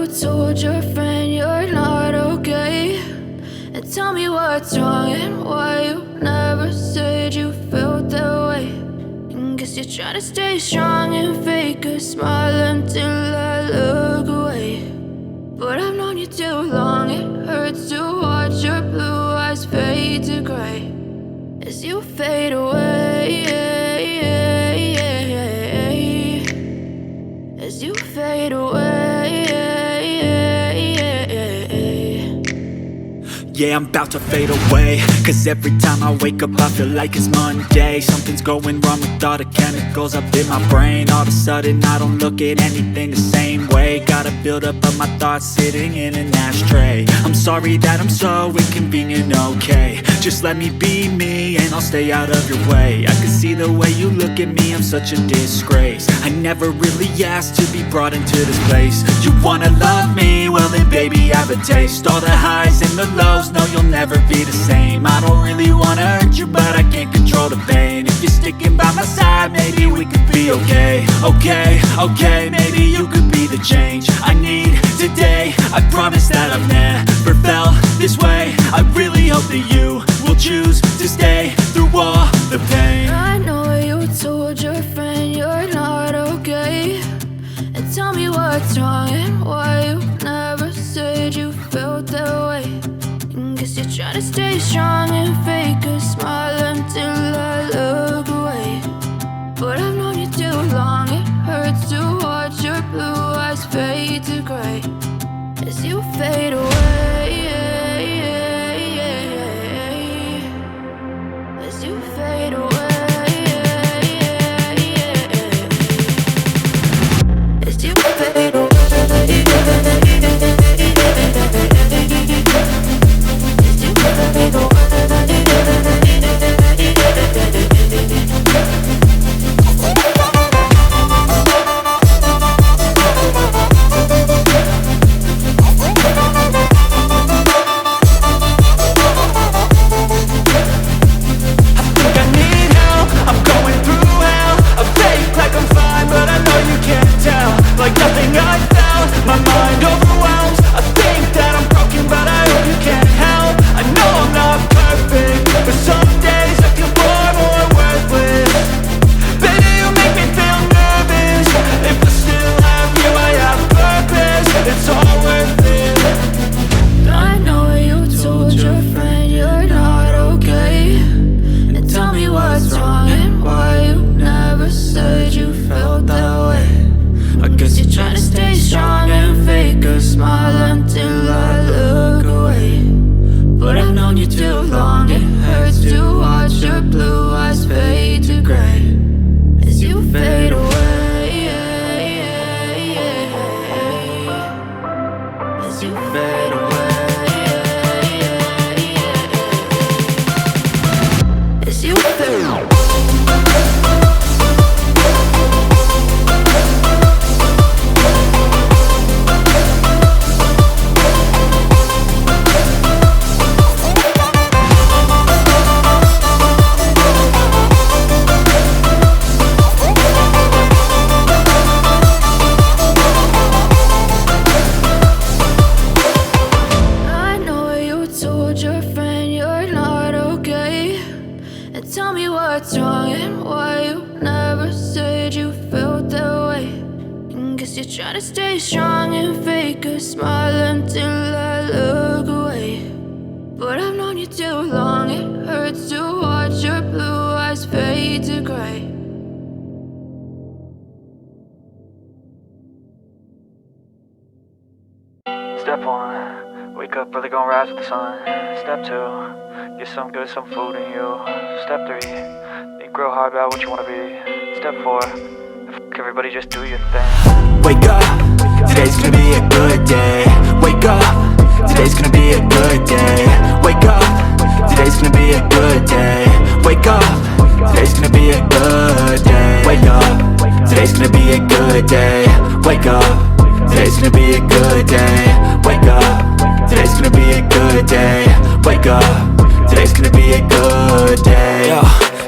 told your friend you're not okay? And tell me what's wrong and why you never said you felt that way. And guess you're trying to stay strong and fake a smile until I look away. But I've known you too long, it hurts to watch your blue eyes fade to gray as you fade away, as you fade away. Yeah, I'm about to fade away, cause every time I wake up I feel like it's Monday. Something's going wrong with all the chemicals up in my brain. All of a sudden I don't look at anything the same way. Got a buildup of my thoughts sitting in an ashtray. I'm sorry that I'm so inconvenient, okay? Just let me be me and I'll stay out of your way. I can see the way you look at me, I'm such a disgrace. I never really asked to be brought into this place. You wanna love me? Well then baby I have a taste. All the highs and the lows, no, you'll never be the same. I don't really wanna hurt you, but I can't control the pain. If you're sticking by my side, maybe we could be okay. Okay, maybe you could be the change I need today. I promise that I've never felt this way. I really hope that you will choose to stay through all the pain. I know you told your friend you're not okay. And tell me what's wrong and why you never said you felt that way. Guess you're trying to stay strong and fake a smile until I look away. But I've known you too long, it hurts to watch your blue eyes fade to gray as you fade away, as you fade away, as you fade away. Step 1, wake up early, gonna rise with the sun. Step 2, get some good, some food in you. Step 3, think real hard about what you wanna be. Step 4, everybody just do your thing. Wake up, today's gonna be a good day. Wake up, today's gonna be a good day. Wake up, today's gonna be a good day. Wake up, today's gonna be a good day. Wake up, today's gonna be a good day. Wake up, today's gonna be a good day. Wake up, today's gonna be a good day. Wake up, today's gonna be a good day. Yo,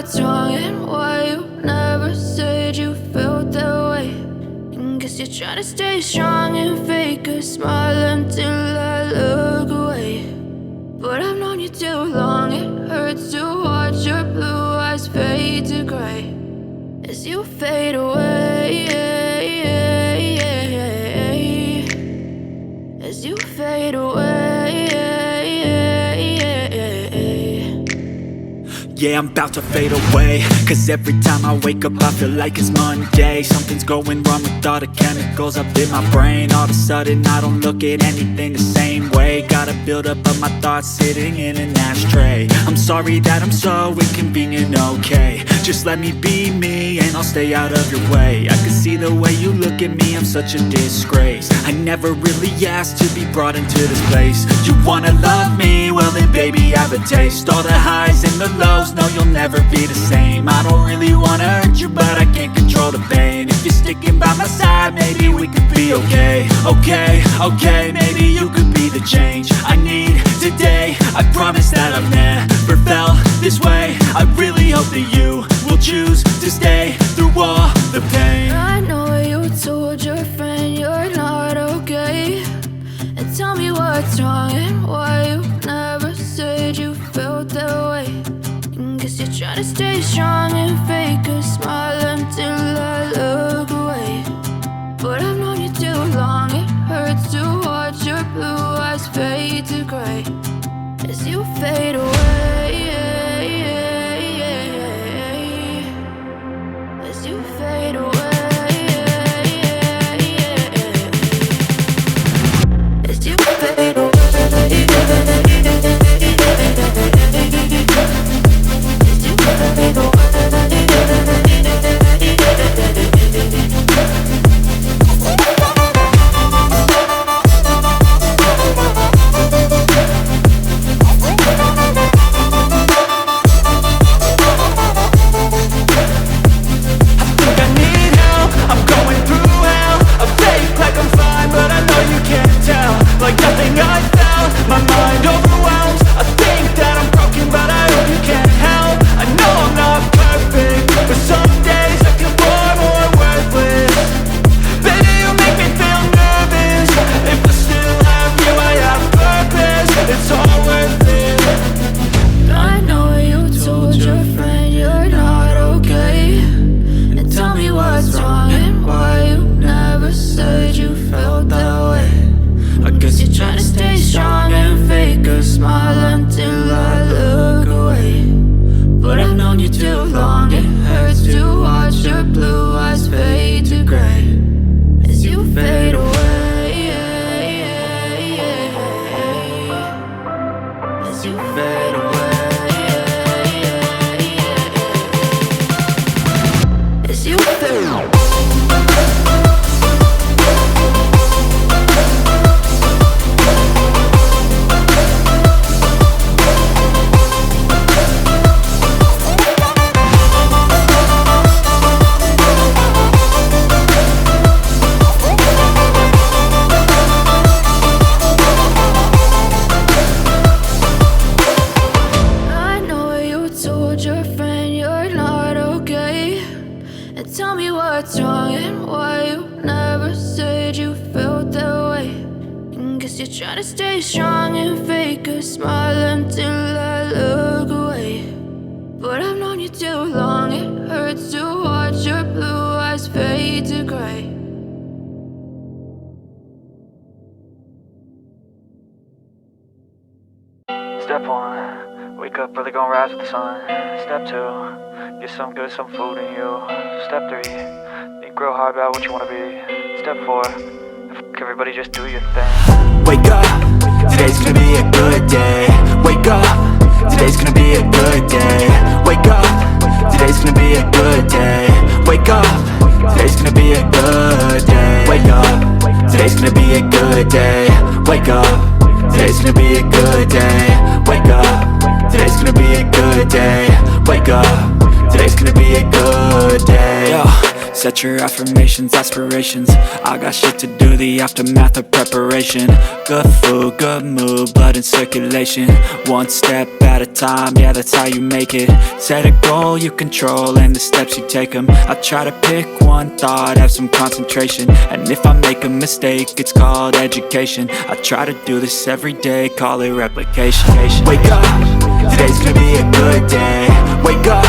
what's wrong and why you never said you felt that way. And guess you're trying to stay strong and fake a smile until I look away. But I've known you too long, it hurts to watch your blue eyes fade to gray as you fade away, as you fade away. Yeah, I'm about to fade away, cause every time I wake up I feel like it's Monday. Something's going wrong with all the chemicals up in my brain. All of a sudden I don't look at anything the same way. Got a buildup of my thoughts sitting in an ashtray. I'm sorry that I'm so inconvenient, okay. Just let me be me and I'll stay out of your way. I can see the way you look at me, I'm such a disgrace. I never really asked to be brought into this place. You wanna love me? Well then baby have a taste. All the highs and the lows, no you'll never be the same. I don't really wanna hurt you but I can't control the pain. If you're sticking by my side maybe we could be okay. Okay, maybe you could be the change I need today. I promise that I've never felt this way. I really hope that you will choose to stay through all the pain. I know you told your friend you're not okay, and tell me what's wrong and why you never said you felt that way. And guess you're trying to stay strong and fake a smile until I look away. But I've known you too long, it hurts to watch your blue eyes fade to gray as you fade away, as you fade away, as you fade away, as you fade away. Like nothing I found, my mind overwhelms. I think that I'm broken, but I hope you can't help. I know I'm not perfect, but some days I feel far more worthless. Baby, you make me feel nervous. If I still have you, I have purpose. It's all worth it. I know you told your friend you're not okay, and tell me what's wrong and why you never said you felt that way. I guess you're trying to stay strong and fake a smile until I look away. But I've known you too long, it hurts to watch your blue eyes fade to gray as you fade away, as you fade away, as you fade away. Tell me what's wrong and why you never said you felt that way. And guess you're trying to stay strong and fake a smile until I look away. But I've known you too long, it hurts to watch your blue eyes fade to gray. Step 1, wake up early, gonna rise with the sun. Step 2, get some good, some food in you. Step 3, think real hard about what you wanna be. Step 4, everybody just do your thing. Wake up, today's gonna be a good day. Wake up, today's gonna be a good day. Wake up, today's gonna be a good day. Wake up, today's gonna be a good day. Wake up, today's gonna be a good day. Wake up, today's gonna be a good day. Wake up, today's gonna be a good day. Wake up, today's gonna be a good day. Yo, Set your affirmations, aspirations. I got shit to do, the aftermath of preparation. Good food, good mood, blood in circulation. One step at a time, yeah, that's how you make it. Set a goal you control and the steps you take them. I try to pick one thought, have some concentration. And if I make a mistake, it's called education. I try to do this every day, call it replication. Wake up, today's gonna be a good day. Wake up,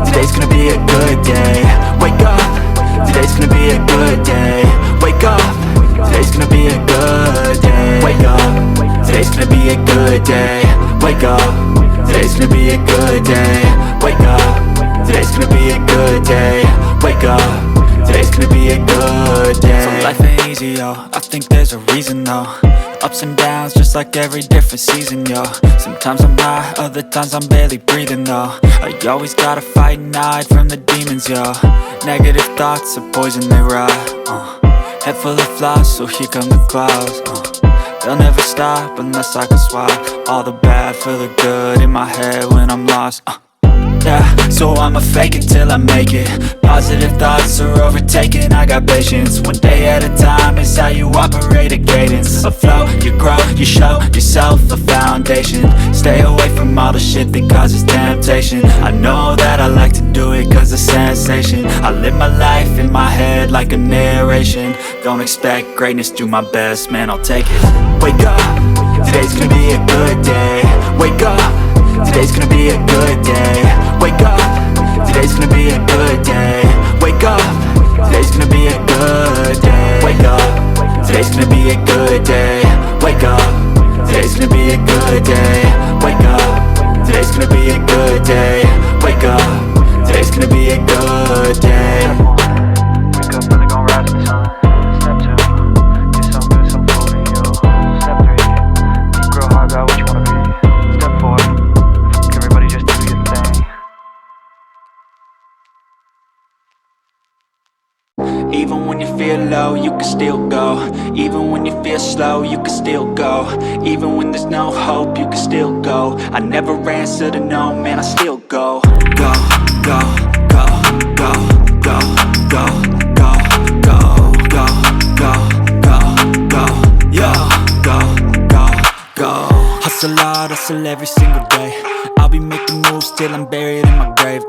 today's gonna be a good day. Wake up, today's gonna be a good day. Wake up, today's gonna be a good day. Wake up, today's gonna be a good day. Wake up, today's gonna be a good day. Wake up, today's gonna be a good day. Wake up, today's gonna be a good day. So life ain't easy, yo, I think there's a reason though. Ups and downs, just like every different season, yo. Sometimes I'm high, other times I'm barely breathing, though. I always gotta fight and hide from the demons, yo. Negative thoughts are poison, they rot. Head full of flies, so here come the clouds. They'll never stop unless I can swap all the bad for the good in my head when I'm lost. Yeah, so I'ma fake it till I make it. Positive thoughts are overtaken, I got patience. One day at a time is how you operate a cadence. A flow, you grow, you show yourself a foundation. Stay away from all the shit that causes temptation. I know that I like to do it cause it's sensation. I live my life in my head like a narration. Don't expect greatness, do my best, man, I'll take it. Wake up, today's gonna be a good day. Wake up, today's gonna be a good day. Wake up, today's gonna be a good day. Wake up, today's gonna be a good day. Wake up, today's gonna be a good day. Wake up, today's gonna be a good day. Wake up, today's gonna be a good day. Wake up, today's gonna be a good day. Wake up, really gon' rise with the sun. Step 2, get some good, some food in you. Step 3, think real hard about what you wanna be. Step 4, everybody just do your thing. Even when you feel low, you can still go. Even when you feel slow, you can still go. Even when there's no hope, you can still go. I never answer to no, man, I still go. Go, go, go, go, go, go, go, go, go, go, go, go, yo, go, go, go. Hustle hard, hustle every single day. I'll be making moves till I'm buried in my grave.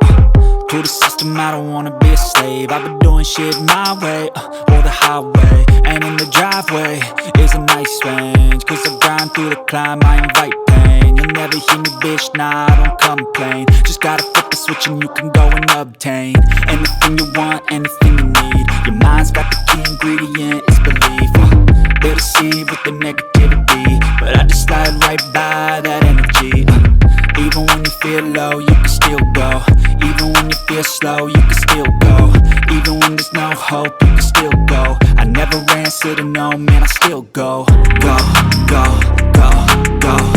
To the system, I don't wanna be a slave. I've been doing shit my way, or the highway. And in the driveway is a nice range. Cause I grind through the climb, I invite pain. You'll never hear me, bitch, nah, I don't complain. Just gotta flip the switch and you can go and obtain anything you want, anything you need. Your mind's got the key ingredient, it's belief. They'll deceive with the negativity, but I just slide right by that energy. Even when you feel low, you can still go. Even when you feel slow, you can still go. Even when there's no hope, you can still go. I never answer to no, man, I still go. Go, go, go, go.